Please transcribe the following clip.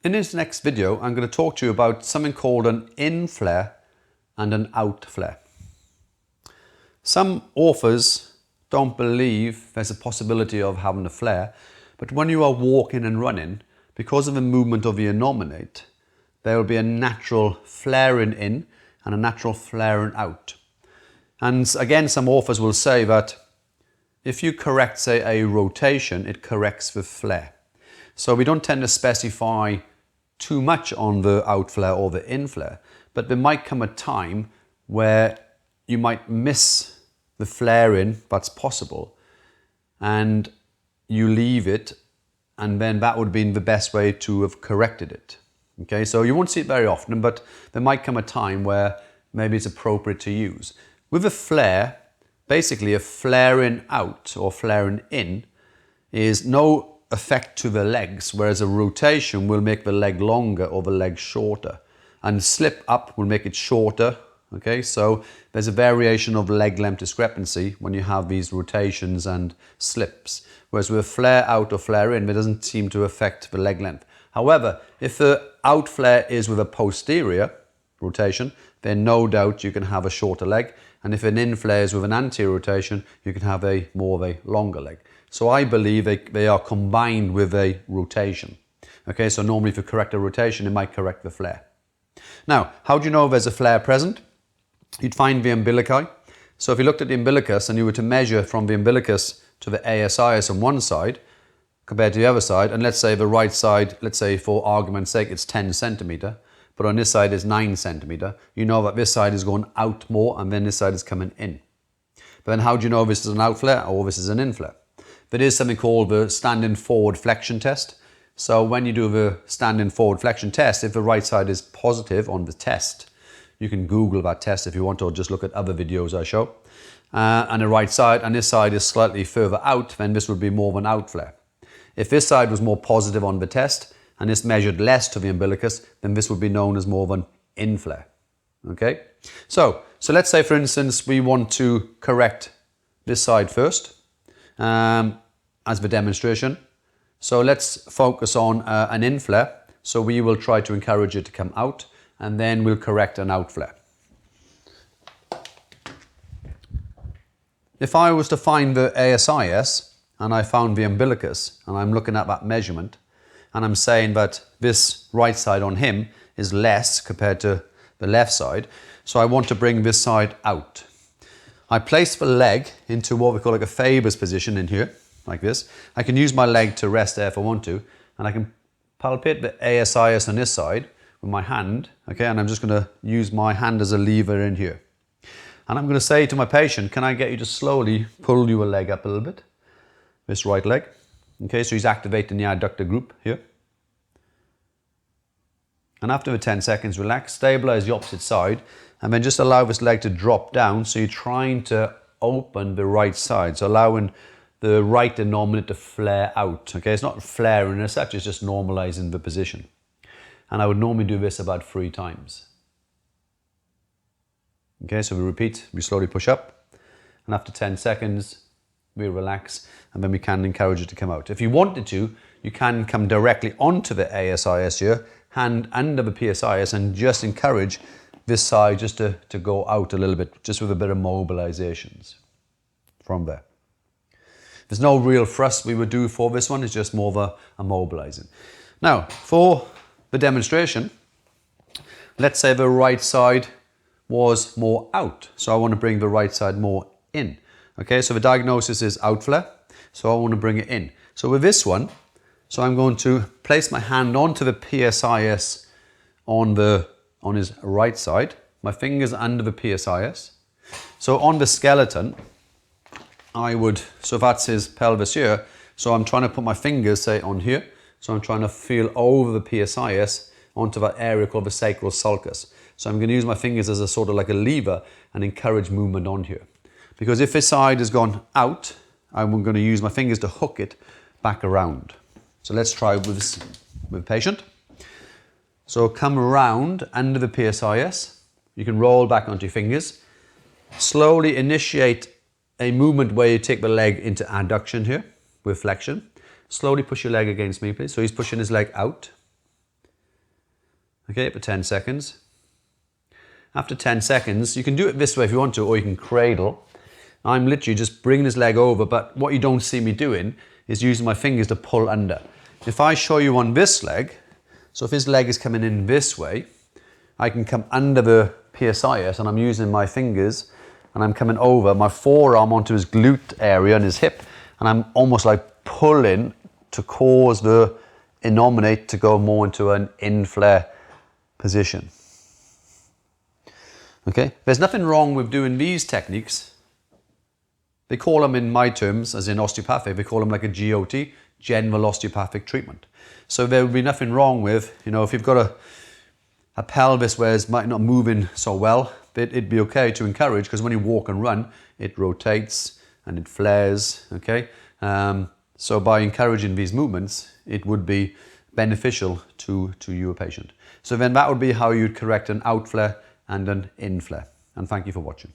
In this next video, I'm going to talk to you about something called an Inflare and an Outflare. Some authors don't believe there's a possibility of having a flare, but when you are walking and running, because of the movement of your nominate, there will be a natural flaring in and a natural flaring out. And again, some authors will say that if you correct, say, a rotation, it corrects the flare. So we don't tend to specify too much on the outflare or the inflare, but there might come a time where you might miss the flaring that's possible and you leave it, and then that would be the best way to have corrected it. Okay, so you won't see it very often, but there might come a time where maybe it's appropriate to use. With a flare, basically a flaring out or flaring in is no effect to the legs, whereas a rotation will make the leg longer or the leg shorter, and slip up will make it shorter. Okay, so there's a variation of leg length discrepancy when you have these rotations and slips, whereas with a flare out or flare in, it doesn't seem to affect the leg length. However, if the out flare is with a posterior rotation, then no doubt you can have a shorter leg, and if an in flare is with an anterior rotation, you can have a more of a longer leg. So I believe they are combined with a rotation. Okay, so normally if you correct a rotation, it might correct the flare. Now, how do you know there's a flare present? You'd find the umbilici. So if you looked at the umbilicus and you were to measure from the umbilicus to the ASIS on one side compared to the other side, and let's say the right side, let's say for argument's sake, it's 10 centimeter, but on this side is 9 centimeter, you know that this side is going out more and then this side is coming in. But then how do you know this is an outflare or this is an inflare? There is something called the standing forward flexion test. So when you do the standing forward flexion test, if the right side is positive on the test, you can Google that test if you want, or just look at other videos I show. And the right side, and this side is slightly further out, then this would be more of an outflare. If this side was more positive on the test, and this measured less to the umbilicus, then this would be known as more of an inflare. Okay? So let's say, for instance, we want to correct this side first, as the demonstration. So let's focus on an inflare. So we will try to encourage it to come out, and then we'll correct an outflare. If I was to find the ASIS and I found the umbilicus and I'm looking at that measurement and I'm saying that this right side on him is less compared to the left side, so I want to bring this side out. I place the leg into what we call like a Faber's position in here, like this. I can use my leg to rest there if I want to, and I can palpate the ASIS on this side with my hand, okay, and I'm just going to use my hand as a lever in here. And I'm going to say to my patient, can I get you to slowly pull your leg up a little bit? This right leg. Okay, so he's activating the adductor group here. And after the 10 seconds, relax, stabilize the opposite side, and then just allow this leg to drop down. So you're trying to open the right side, so allowing the right denominator to flare out. Okay, it's not flaring as such, it's just normalizing the position. And I would normally do this about 3 times. Okay, so we repeat, we slowly push up, and after 10 seconds, we relax, and then we can encourage it to come out. If you wanted to, you can come directly onto the ASIS here, hand under the PSIS, and just encourage this side just to go out a little bit, just with a bit of mobilizations from there. There's no real thrust we would do for this one, it's just more of a mobilizing. Now, for the demonstration, let's say the right side was more out, so I want to bring the right side more in. Okay, so the diagnosis is outflare, so I want to bring it in. So with this one, so I'm going to place my hand onto the PSIS on his right side, my fingers under the PSIS. So on the skeleton, so that's his pelvis here, so I'm trying to put my fingers, say, on here, so I'm trying to feel over the PSIS onto that area called the sacral sulcus. So I'm going to use my fingers as a sort of like a lever and encourage movement on here. Because if this side has gone out, I'm going to use my fingers to hook it back around. So let's try with the patient. So come around under the PSIS. You can roll back onto your fingers. Slowly initiate a movement where you take the leg into adduction here with flexion. Slowly push your leg against me, please. So he's pushing his leg out. Okay, for 10 seconds. After 10 seconds, you can do it this way if you want to, or you can cradle. I'm literally just bringing this leg over, but what you don't see me doing is using my fingers to pull under. If I show you on this leg, so if his leg is coming in this way, I can come under the PSIS and I'm using my fingers and I'm coming over my forearm onto his glute area and his hip, and I'm almost like pulling to cause the innominate to go more into an inflare position. Okay, there's nothing wrong with doing these techniques. They call them, in my terms, as in osteopathic, they call them like a GOT, general osteopathic treatment. So there would be nothing wrong with, if you've got a pelvis where it might not moving so well, it'd be okay to encourage, because when you walk and run, it rotates and it flares, okay? So by encouraging these movements, it would be beneficial to your patient. So then that would be how you'd correct an outflare and an inflare. And thank you for watching.